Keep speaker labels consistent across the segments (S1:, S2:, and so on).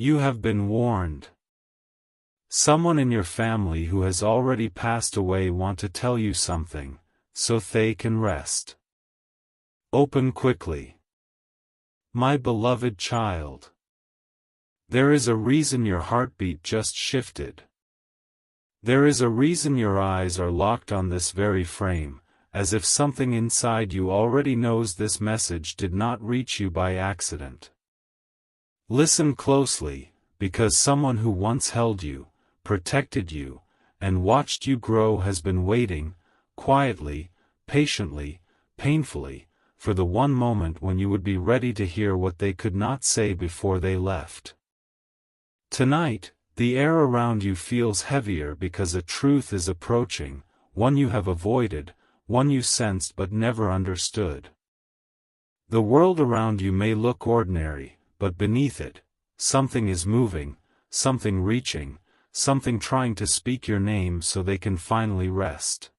S1: You have been warned. Someone in your family who has already passed away want to tell you something, so they can rest. Open quickly. My beloved child. There is a reason your heartbeat just shifted. There is a reason your eyes are locked on this very frame, as if something inside you already knows this message did not reach you by accident. Listen closely, because someone who once held you, protected you, and watched you grow has been waiting, quietly, patiently, painfully, for the one moment when you would be ready to hear what they could not say before they left. Tonight, the air around you feels heavier because a truth is approaching, one you have avoided, one you sensed but never understood. The world around you may look ordinary, but beneath it, something is moving, something reaching, something trying to speak your name so they can finally rest.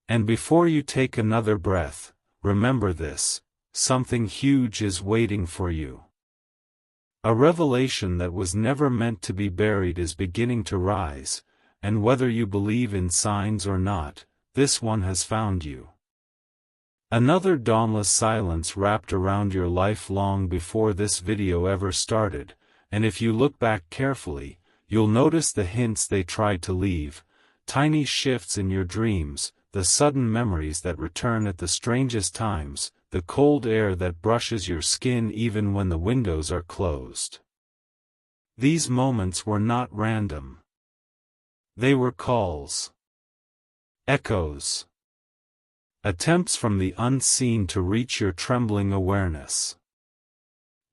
S1: And before you take another breath, remember this: something huge is waiting for you. A revelation that was never meant to be buried is beginning to rise, and whether you believe in signs or not, this one has found you. Another dawnless silence wrapped around your life long before this video ever started, and if you look back carefully, you'll notice the hints they tried to leave, tiny shifts in your dreams, the sudden memories that return at the strangest times, the cold air that brushes your skin even when the windows are closed. These moments were not random. They were calls. Echoes. Attempts from the unseen to reach your trembling awareness.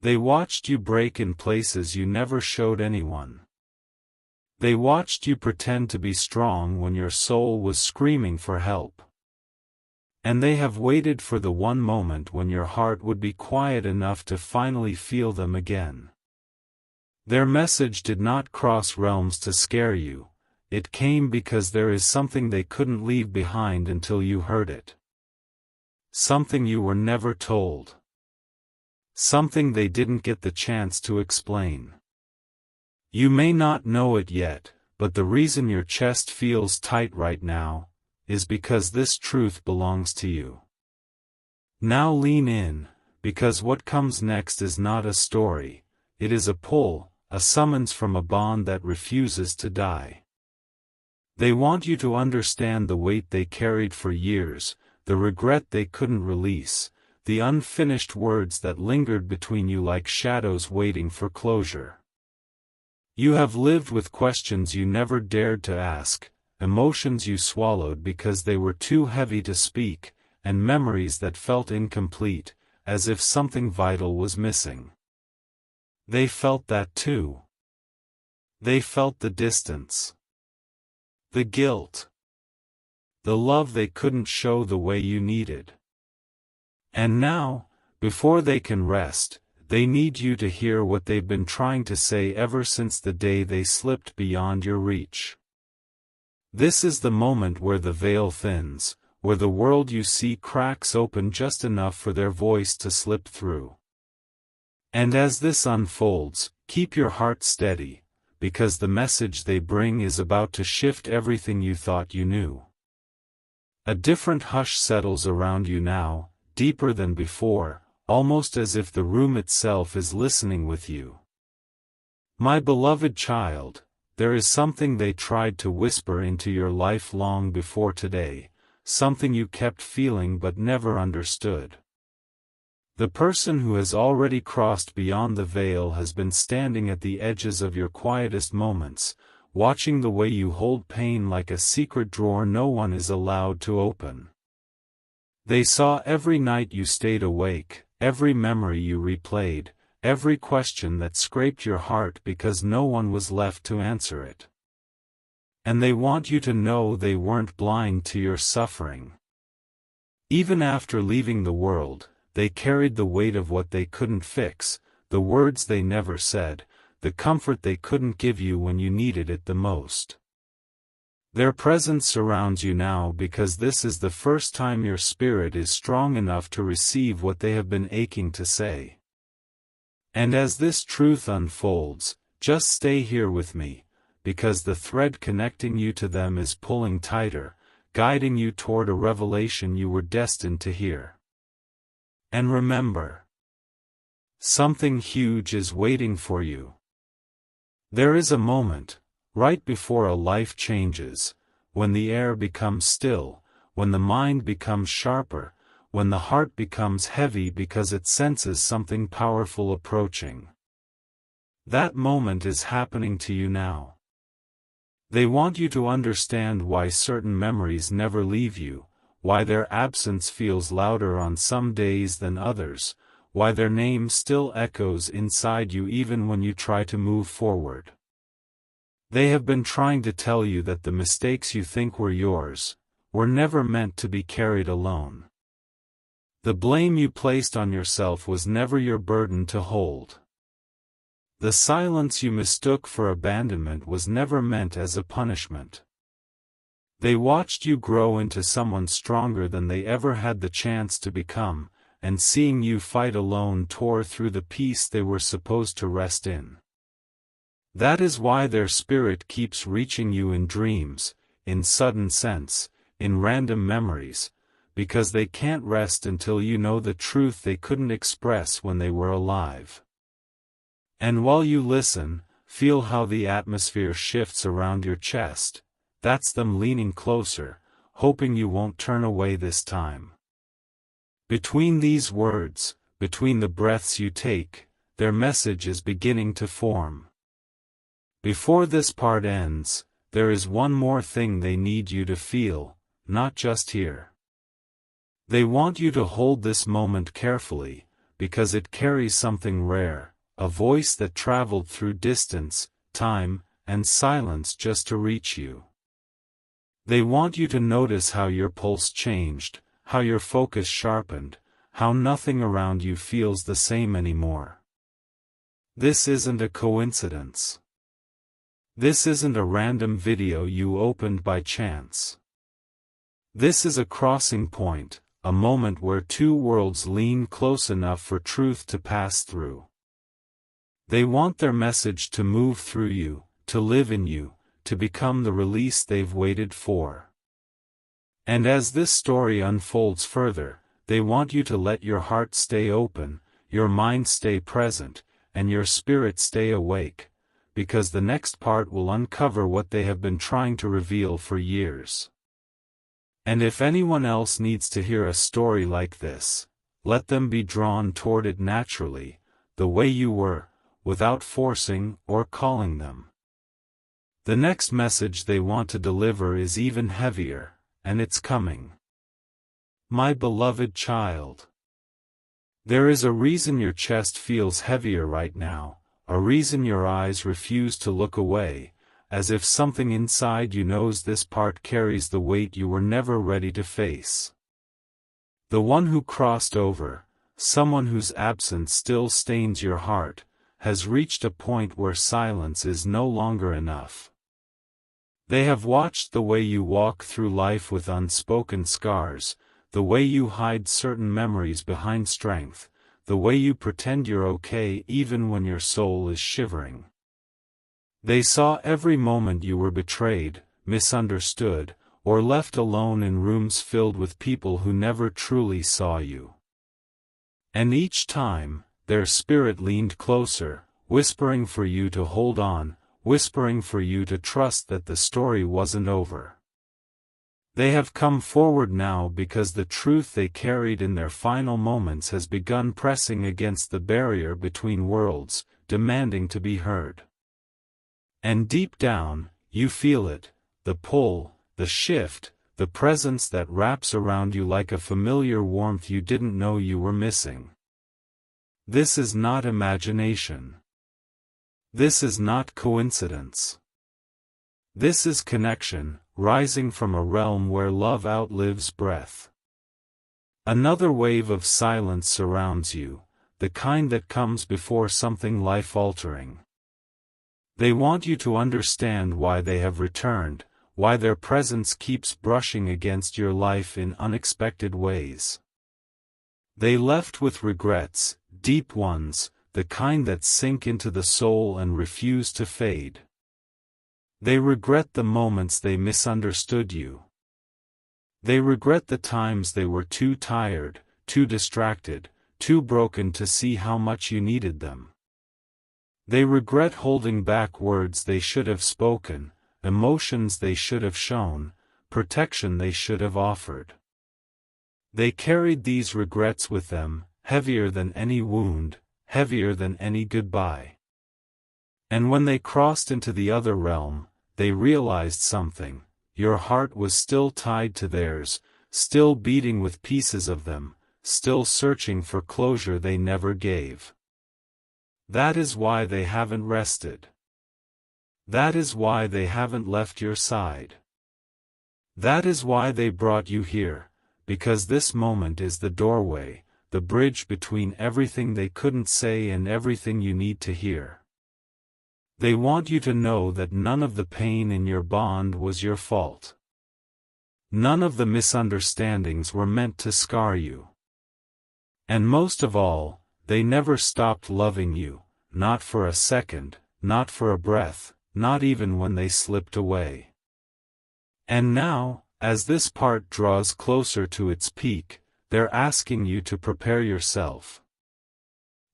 S1: They watched you break in places you never showed anyone. They watched you pretend to be strong when your soul was screaming for help. And they have waited for the one moment when your heart would be quiet enough to finally feel them again. Their message did not cross realms to scare you. It came because there is something they couldn't leave behind until you heard it. Something you were never told. Something they didn't get the chance to explain. You may not know it yet, but the reason your chest feels tight right now is because this truth belongs to you. Now lean in, because what comes next is not a story, it is a pull, a summons from a bond that refuses to die. They want you to understand the weight they carried for years, the regret they couldn't release, the unfinished words that lingered between you like shadows waiting for closure. You have lived with questions you never dared to ask, emotions you swallowed because they were too heavy to speak, and memories that felt incomplete, as if something vital was missing. They felt that too. They felt the distance. The guilt. The love they couldn't show the way you needed. And now, before they can rest, they need you to hear what they've been trying to say ever since the day they slipped beyond your reach. This is the moment where the veil thins, where the world you see cracks open just enough for their voice to slip through. And as this unfolds, keep your heart steady, because the message they bring is about to shift everything you thought you knew. A different hush settles around you now, deeper than before, almost as if the room itself is listening with you. My beloved child, there is something they tried to whisper into your life long before today, something you kept feeling but never understood. The person who has already crossed beyond the veil has been standing at the edges of your quietest moments, watching the way you hold pain like a secret drawer no one is allowed to open. They saw every night you stayed awake, every memory you replayed, every question that scraped your heart because no one was left to answer it. And they want you to know they weren't blind to your suffering. Even after leaving the world, they carried the weight of what they couldn't fix, the words they never said, the comfort they couldn't give you when you needed it the most. Their presence surrounds you now because this is the first time your spirit is strong enough to receive what they have been aching to say. And as this truth unfolds, just stay here with me, because the thread connecting you to them is pulling tighter, guiding you toward a revelation you were destined to hear. And remember, something huge is waiting for you. There is a moment, right before a life changes, when the air becomes still, when the mind becomes sharper, when the heart becomes heavy because it senses something powerful approaching. That moment is happening to you now. They want you to understand why certain memories never leave you, why their absence feels louder on some days than others, why their name still echoes inside you even when you try to move forward. They have been trying to tell you that the mistakes you think were yours, were never meant to be carried alone. The blame you placed on yourself was never your burden to hold. The silence you mistook for abandonment was never meant as a punishment. They watched you grow into someone stronger than they ever had the chance to become, and seeing you fight alone tore through the peace they were supposed to rest in. That is why their spirit keeps reaching you in dreams, in sudden sense, in random memories, because they can't rest until you know the truth they couldn't express when they were alive. And while you listen, feel how the atmosphere shifts around your chest. That's them leaning closer, hoping you won't turn away this time. Between these words, between the breaths you take, their message is beginning to form. Before this part ends, there is one more thing they need you to feel, not just hear. They want you to hold this moment carefully, because it carries something rare, a voice that traveled through distance, time, and silence just to reach you. They want you to notice how your pulse changed, how your focus sharpened, how nothing around you feels the same anymore. This isn't a coincidence. This isn't a random video you opened by chance. This is a crossing point, a moment where two worlds lean close enough for truth to pass through. They want their message to move through you, to live in you, to become the release they've waited for. And as this story unfolds further, they want you to let your heart stay open, your mind stay present, and your spirit stay awake, because the next part will uncover what they have been trying to reveal for years. And if anyone else needs to hear a story like this, let them be drawn toward it naturally, the way you were, without forcing or calling them. The next message they want to deliver is even heavier, and it's coming. My beloved child. There is a reason your chest feels heavier right now, a reason your eyes refuse to look away, as if something inside you knows this part carries the weight you were never ready to face. The one who crossed over, someone whose absence still stains your heart, has reached a point where silence is no longer enough. They have watched the way you walk through life with unspoken scars, the way you hide certain memories behind strength, the way you pretend you're okay even when your soul is shivering. They saw every moment you were betrayed, misunderstood, or left alone in rooms filled with people who never truly saw you. And each time, their spirit leaned closer, whispering for you to hold on, whispering for you to trust that the story wasn't over. They have come forward now because the truth they carried in their final moments has begun pressing against the barrier between worlds, demanding to be heard. And deep down, you feel it, the pull, the shift, the presence that wraps around you like a familiar warmth you didn't know you were missing. This is not imagination. This is not coincidence. This is connection, rising from a realm where love outlives breath. Another wave of silence surrounds you, the kind that comes before something life-altering. They want you to understand why they have returned, why their presence keeps brushing against your life in unexpected ways. They left with regrets, deep ones, the kind that sink into the soul and refuse to fade. They regret the moments they misunderstood you. They regret the times they were too tired, too distracted, too broken to see how much you needed them. They regret holding back words they should have spoken, emotions they should have shown, protection they should have offered. They carried these regrets with them, heavier than any wound, heavier than any goodbye. And when they crossed into the other realm, they realized something: your heart was still tied to theirs, still beating with pieces of them, still searching for closure they never gave. That is why they haven't rested. That is why they haven't left your side. That is why they brought you here, because this moment is the doorway, the bridge between everything they couldn't say and everything you need to hear. They want you to know that none of the pain in your bond was your fault. None of the misunderstandings were meant to scar you. And most of all, they never stopped loving you, not for a second, not for a breath, not even when they slipped away. And now, as this part draws closer to its peak, they're asking you to prepare yourself.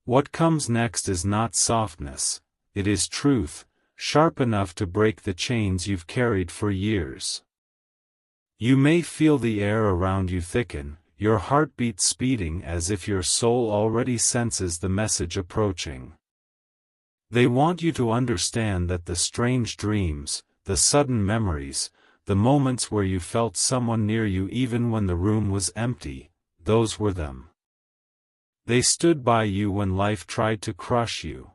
S1: What comes next is not softness, it is truth, sharp enough to break the chains you've carried for years. You may feel the air around you thicken, your heartbeat speeding as if your soul already senses the message approaching. They want you to understand that the strange dreams, the sudden memories, the moments where you felt someone near you even when the room was empty, those were them. They stood by you when life tried to crush you.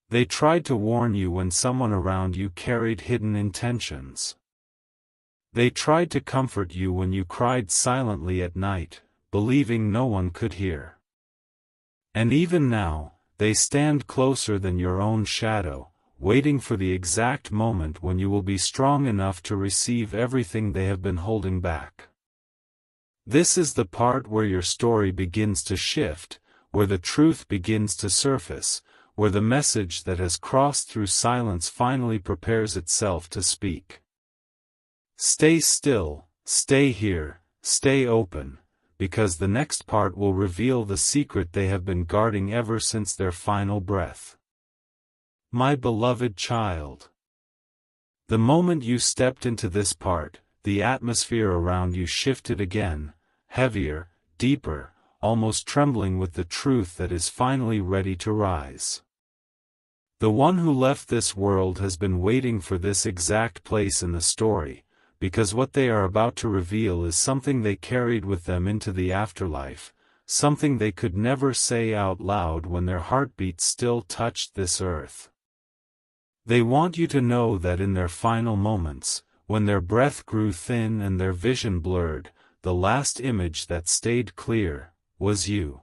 S1: They tried to warn you when someone around you carried hidden intentions. They tried to comfort you when you cried silently at night, believing no one could hear. And even now, they stand closer than your own shadow, waiting for the exact moment when you will be strong enough to receive everything they have been holding back. This is the part where your story begins to shift, where the truth begins to surface, where the message that has crossed through silence finally prepares itself to speak. Stay still, stay here, stay open, because the next part will reveal the secret they have been guarding ever since their final breath. My beloved child. The moment you stepped into this part, the atmosphere around you shifted again, heavier, deeper, almost trembling with the truth that is finally ready to rise. The one who left this world has been waiting for this exact place in the story, because what they are about to reveal is something they carried with them into the afterlife, something they could never say out loud when their heartbeats still touched this earth. They want you to know that in their final moments, when their breath grew thin and their vision blurred, the last image that stayed clear was you.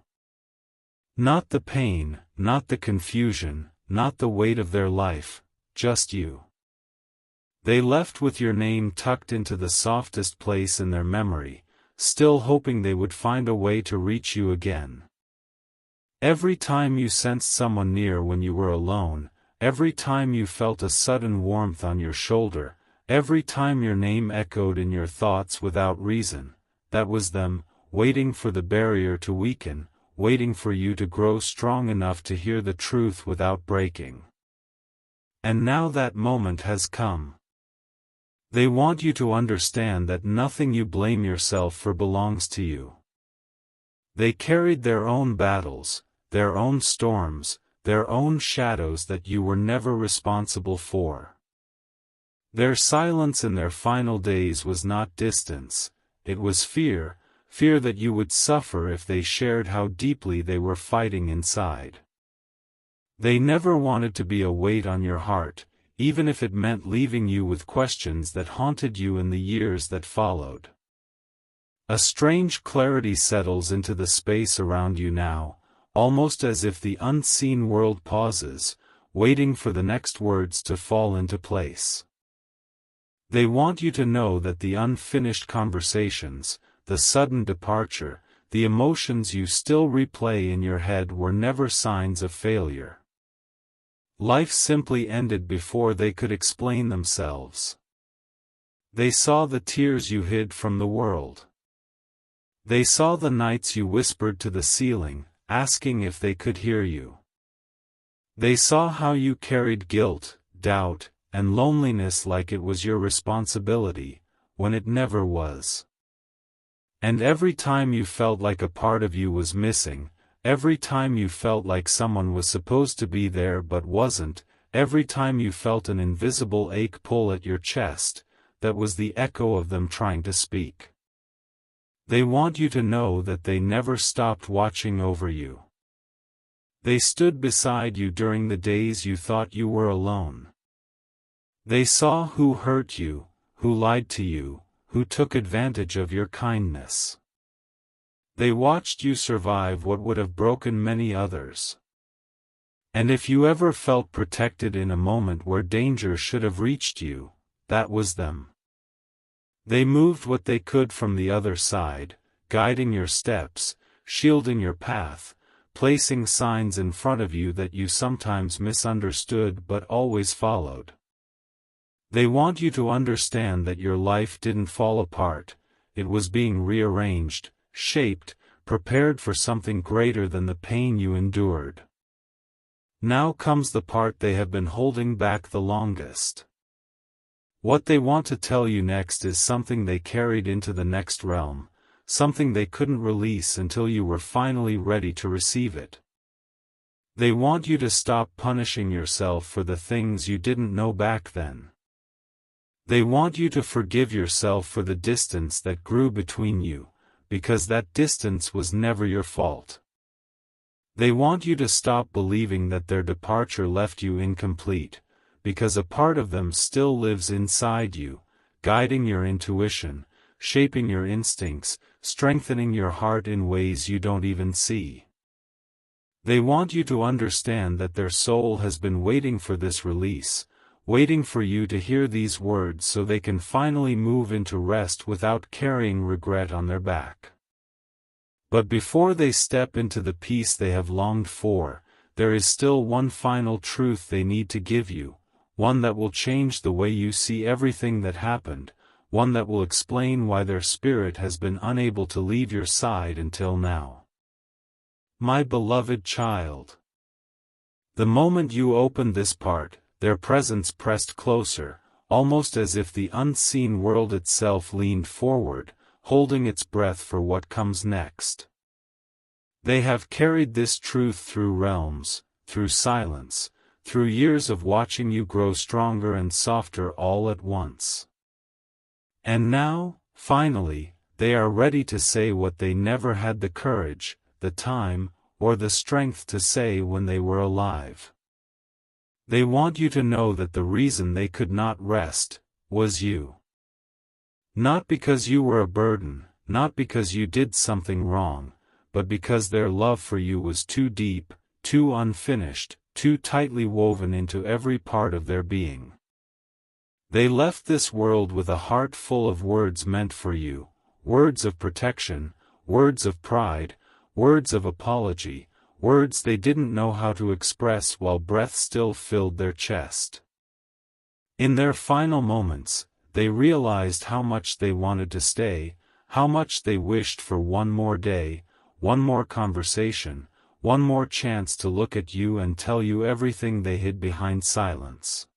S1: Not the pain, not the confusion, not the weight of their life, just you. They left with your name tucked into the softest place in their memory, still hoping they would find a way to reach you again. Every time you sensed someone near when you were alone, every time you felt a sudden warmth on your shoulder, every time your name echoed in your thoughts without reason, that was them, waiting for the barrier to weaken, waiting for you to grow strong enough to hear the truth without breaking. And now that moment has come. They want you to understand that nothing you blame yourself for belongs to you. They carried their own battles, their own storms, their own shadows that you were never responsible for. Their silence in their final days was not distance, it was fear, fear that you would suffer if they shared how deeply they were fighting inside. They never wanted to be a weight on your heart, even if it meant leaving you with questions that haunted you in the years that followed. A strange clarity settles into the space around you now, almost as if the unseen world pauses, waiting for the next words to fall into place. They want you to know that the unfinished conversations, the sudden departure, the emotions you still replay in your head were never signs of failure. Life simply ended before they could explain themselves. They saw the tears you hid from the world. They saw the nights you whispered to the ceiling, asking if they could hear you. They saw how you carried guilt, doubt, and loneliness like it was your responsibility, when it never was. And every time you felt like a part of you was missing, every time you felt like someone was supposed to be there but wasn't, every time you felt an invisible ache pull at your chest, that was the echo of them trying to speak. They want you to know that they never stopped watching over you. They stood beside you during the days you thought you were alone. They saw who hurt you, who lied to you, who took advantage of your kindness. They watched you survive what would have broken many others. And if you ever felt protected in a moment where danger should have reached you, that was them. They moved what they could from the other side, guiding your steps, shielding your path, placing signs in front of you that you sometimes misunderstood but always followed. They want you to understand that your life didn't fall apart, it was being rearranged, shaped, prepared for something greater than the pain you endured. Now comes the part they have been holding back the longest. What they want to tell you next is something they carried into the next realm, something they couldn't release until you were finally ready to receive it. They want you to stop punishing yourself for the things you didn't know back then. They want you to forgive yourself for the distance that grew between you, because that distance was never your fault. They want you to stop believing that their departure left you incomplete, because a part of them still lives inside you, guiding your intuition, shaping your instincts, strengthening your heart in ways you don't even see. They want you to understand that their soul has been waiting for this release, waiting for you to hear these words so they can finally move into rest without carrying regret on their back. But before they step into the peace they have longed for, there is still one final truth they need to give you, one that will change the way you see everything that happened, one that will explain why their spirit has been unable to leave your side until now. My beloved child. The moment you opened this part, their presence pressed closer, almost as if the unseen world itself leaned forward, holding its breath for what comes next. They have carried this truth through realms, through silence, through years of watching you grow stronger and softer all at once. And now, finally, they are ready to say what they never had the courage, the time, or the strength to say when they were alive. They want you to know that the reason they could not rest was you. Not because you were a burden, not because you did something wrong, but because their love for you was too deep, too unfinished, too tightly woven into every part of their being. They left this world with a heart full of words meant for you, words of protection, words of pride, words of apology, words they didn't know how to express while breath still filled their chest. In their final moments, they realized how much they wanted to stay, how much they wished for one more day, one more conversation, one more chance to look at you and tell you everything they hid behind silence.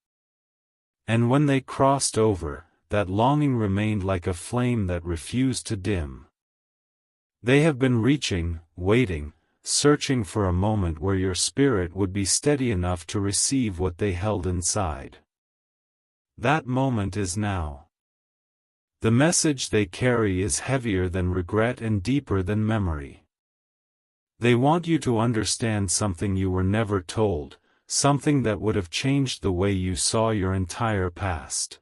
S1: And when they crossed over, that longing remained like a flame that refused to dim. They have been reaching, waiting, searching for a moment where your spirit would be steady enough to receive what they held inside. That moment is now. The message they carry is heavier than regret and deeper than memory. They want you to understand something you were never told, something that would have changed the way you saw your entire past.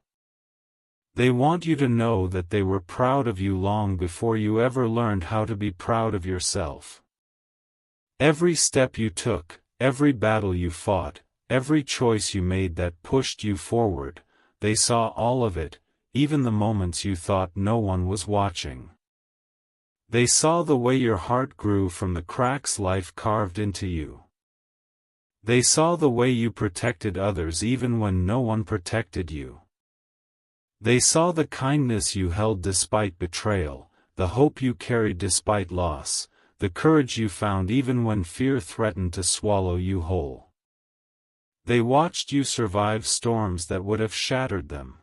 S1: They want you to know that they were proud of you long before you ever learned how to be proud of yourself. Every step you took, every battle you fought, every choice you made that pushed you forward, they saw all of it, even the moments you thought no one was watching. They saw the way your heart grew from the cracks life carved into you. They saw the way you protected others even when no one protected you. They saw the kindness you held despite betrayal, the hope you carried despite loss, the courage you found even when fear threatened to swallow you whole. They watched you survive storms that would have shattered them.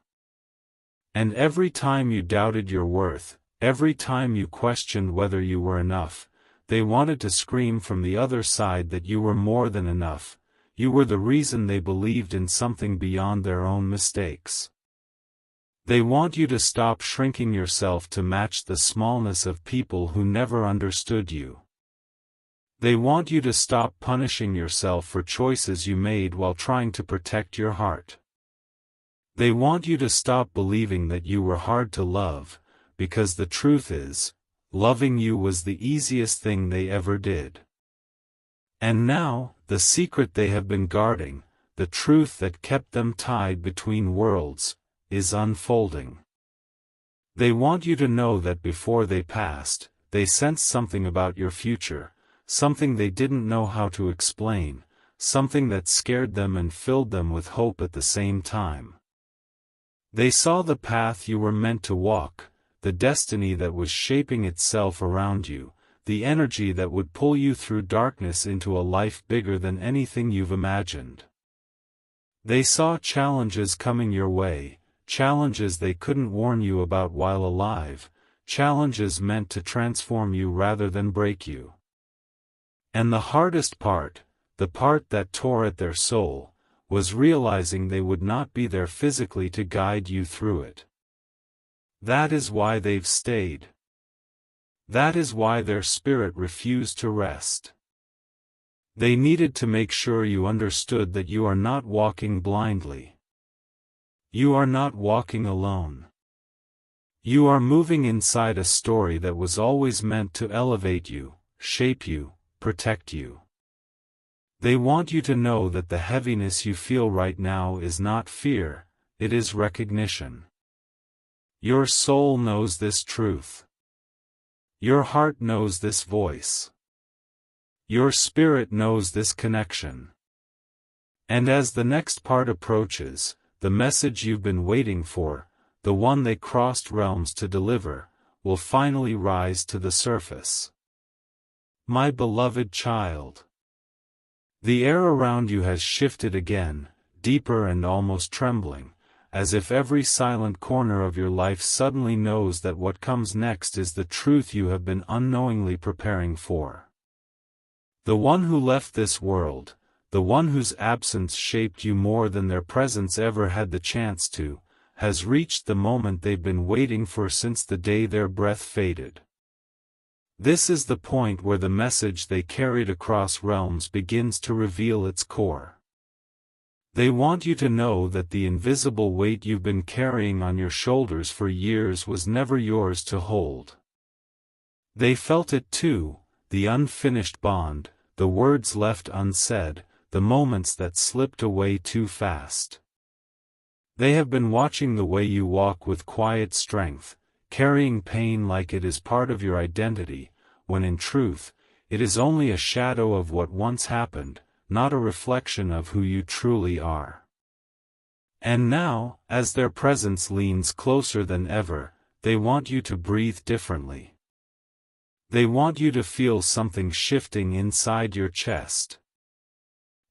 S1: And every time you doubted your worth, every time you questioned whether you were enough, they wanted to scream from the other side that you were more than enough. You were the reason they believed in something beyond their own mistakes. They want you to stop shrinking yourself to match the smallness of people who never understood you. They want you to stop punishing yourself for choices you made while trying to protect your heart. They want you to stop believing that you were hard to love, because the truth is, loving you was the easiest thing they ever did. And now, the secret they have been guarding, the truth that kept them tied between worlds, is unfolding. They want you to know that before they passed, they sensed something about your future, something they didn't know how to explain, something that scared them and filled them with hope at the same time. They saw the path you were meant to walk, the destiny that was shaping itself around you, the energy that would pull you through darkness into a life bigger than anything you've imagined. They saw challenges coming your way, challenges they couldn't warn you about while alive, challenges meant to transform you rather than break you. And the hardest part, the part that tore at their soul, was realizing they would not be there physically to guide you through it. That is why they've stayed. That is why their spirit refused to rest. They needed to make sure you understood that you are not walking blindly. You are not walking alone. You are moving inside a story that was always meant to elevate you, shape you, protect you. They want you to know that the heaviness you feel right now is not fear, it is recognition. Your soul knows this truth. Your heart knows this voice. Your spirit knows this connection. And as the next part approaches, the message you've been waiting for, the one they crossed realms to deliver, will finally rise to the surface. My beloved child. The air around you has shifted again, deeper and almost trembling, as if every silent corner of your life suddenly knows that what comes next is the truth you have been unknowingly preparing for. The one who left this world, the one whose absence shaped you more than their presence ever had the chance to, has reached the moment they've been waiting for since the day their breath faded. This is the point where the message they carried across realms begins to reveal its core. They want you to know that the invisible weight you've been carrying on your shoulders for years was never yours to hold. They felt it too, the unfinished bond, the words left unsaid, the moments that slipped away too fast. They have been watching the way you walk with quiet strength, carrying pain like it is part of your identity, when in truth, it is only a shadow of what once happened, not a reflection of who you truly are. And now, as their presence leans closer than ever, they want you to breathe differently. They want you to feel something shifting inside your chest.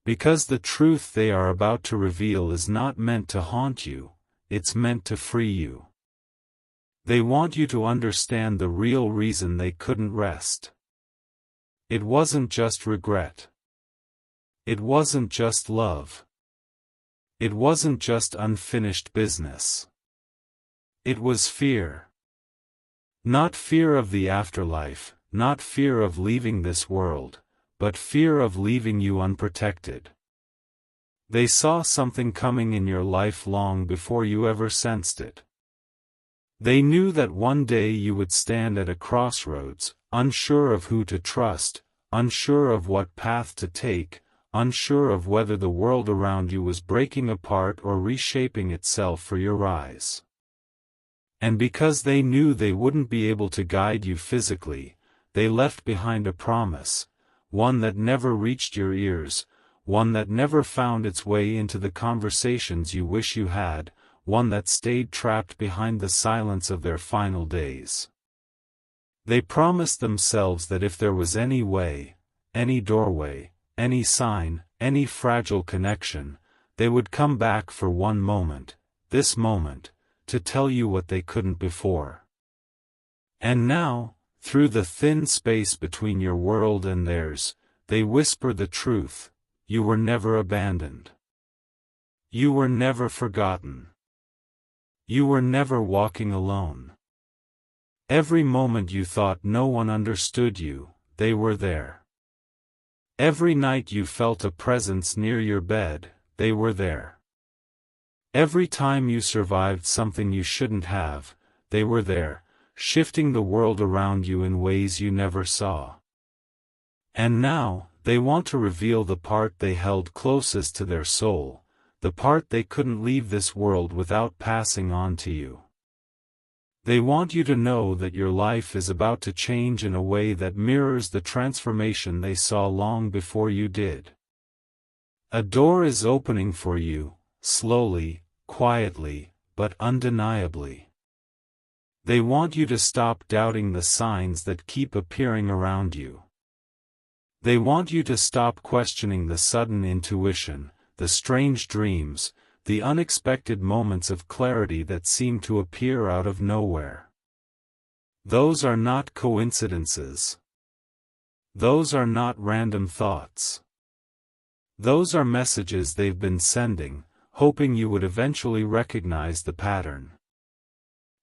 S1: Because the truth they are about to reveal is not meant to haunt you, it's meant to free you. They want you to understand the real reason they couldn't rest. It wasn't just regret. It wasn't just love. It wasn't just unfinished business. It was fear. Not fear of the afterlife, not fear of leaving this world, but fear of leaving you unprotected. They saw something coming in your life long before you ever sensed it. They knew that one day you would stand at a crossroads, unsure of who to trust, unsure of what path to take, unsure of whether the world around you was breaking apart or reshaping itself for your eyes. And because they knew they wouldn't be able to guide you physically, they left behind a promise, one that never reached your ears, one that never found its way into the conversations you wish you had, one that stayed trapped behind the silence of their final days. They promised themselves that if there was any way, any doorway, any sign, any fragile connection, they would come back for one moment, this moment, to tell you what they couldn't before. And now, through the thin space between your world and theirs, they whisper the truth: you were never abandoned. You were never forgotten. You were never walking alone. Every moment you thought no one understood you, they were there. Every night you felt a presence near your bed, they were there. Every time you survived something you shouldn't have, they were there, shifting the world around you in ways you never saw. And now, they want to reveal the part they held closest to their soul, the part they couldn't leave this world without passing on to you. They want you to know that your life is about to change in a way that mirrors the transformation they saw long before you did. A door is opening for you, slowly, quietly, but undeniably. They want you to stop doubting the signs that keep appearing around you. They want you to stop questioning the sudden intuition, the strange dreams, the unexpected moments of clarity that seem to appear out of nowhere. Those are not coincidences. Those are not random thoughts. Those are messages they've been sending, hoping you would eventually recognize the pattern.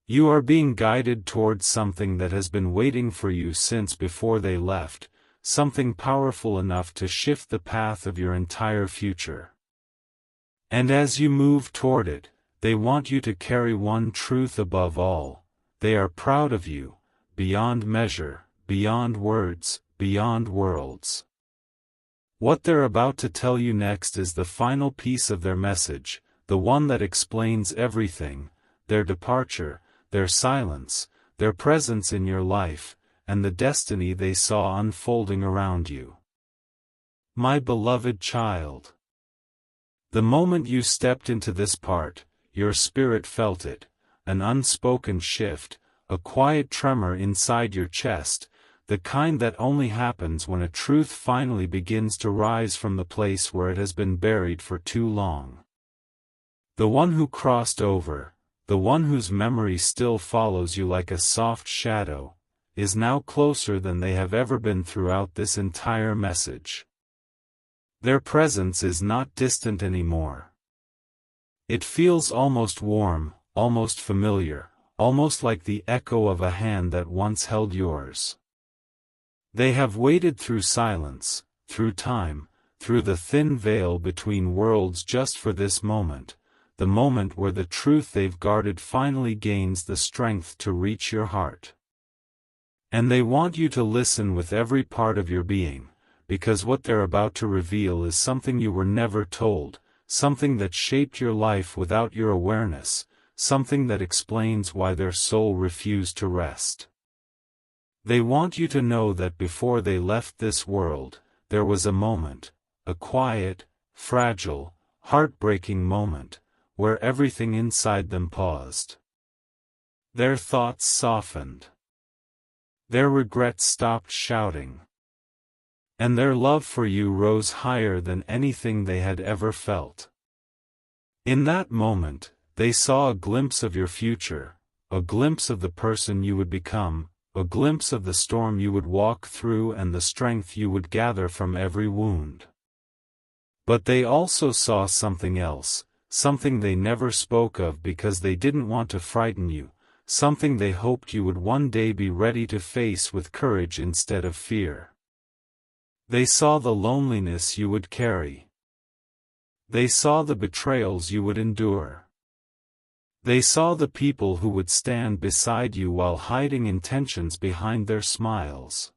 S1: You are being guided towards something that has been waiting for you since before they left, something powerful enough to shift the path of your entire future. And as you move toward it, they want you to carry one truth above all: they are proud of you, beyond measure, beyond words, beyond worlds. What they're about to tell you next is the final piece of their message, the one that explains everything: their departure, their silence, their presence in your life, and the destiny they saw unfolding around you. My beloved child. The moment you stepped into this part, your spirit felt it, an unspoken shift, a quiet tremor inside your chest, the kind that only happens when a truth finally begins to rise from the place where it has been buried for too long. The one who crossed over, the one whose memory still follows you like a soft shadow, is now closer than they have ever been throughout this entire message. Their presence is not distant anymore. It feels almost warm, almost familiar, almost like the echo of a hand that once held yours. They have waited through silence, through time, through the thin veil between worlds just for this moment, the moment where the truth they've guarded finally gains the strength to reach your heart. And they want you to listen with every part of your being, because what they're about to reveal is something you were never told, something that shaped your life without your awareness, something that explains why their soul refused to rest. They want you to know that before they left this world, there was a moment, a quiet, fragile, heartbreaking moment, where everything inside them paused. Their thoughts softened. Their regrets stopped shouting. And their love for you rose higher than anything they had ever felt. In that moment, they saw a glimpse of your future, a glimpse of the person you would become, a glimpse of the storm you would walk through and the strength you would gather from every wound. But they also saw something else, something they never spoke of because they didn't want to frighten you, something they hoped you would one day be ready to face with courage instead of fear. They saw the loneliness you would carry. They saw the betrayals you would endure. They saw the people who would stand beside you while hiding intentions behind their smiles.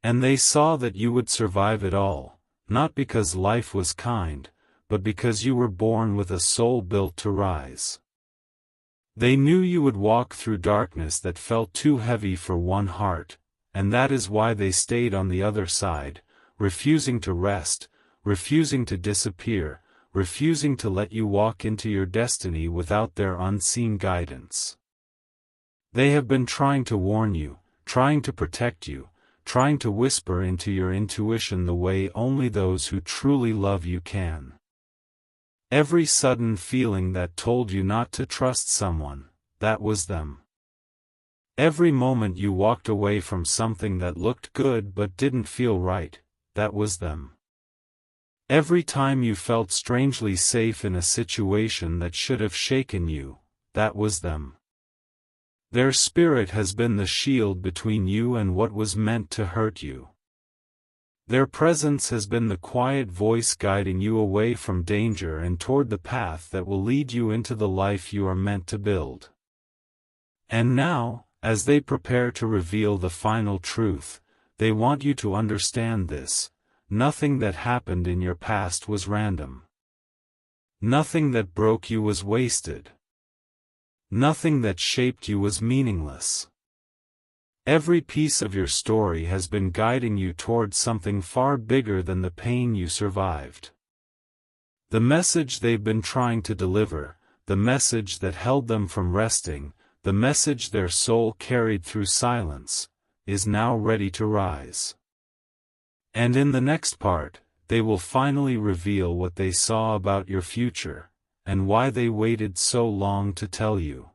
S1: And they saw that you would survive it all, not because life was kind, but because you were born with a soul built to rise. They knew you would walk through darkness that felt too heavy for one heart, and that is why they stayed on the other side, refusing to rest, refusing to disappear, refusing to let you walk into your destiny without their unseen guidance. They have been trying to warn you, trying to protect you, trying to whisper into your intuition the way only those who truly love you can. Every sudden feeling that told you not to trust someone, that was them. Every moment you walked away from something that looked good but didn't feel right, that was them. Every time you felt strangely safe in a situation that should have shaken you, that was them. Their spirit has been the shield between you and what was meant to hurt you. Their presence has been the quiet voice guiding you away from danger and toward the path that will lead you into the life you are meant to build. And now, as they prepare to reveal the final truth, they want you to understand this: nothing that happened in your past was random. Nothing that broke you was wasted. Nothing that shaped you was meaningless. Every piece of your story has been guiding you towards something far bigger than the pain you survived. The message they've been trying to deliver, the message that held them from resting, the message their soul carried through silence, is now ready to rise. And in the next part, they will finally reveal what they saw about your future, and why they waited so long to tell you.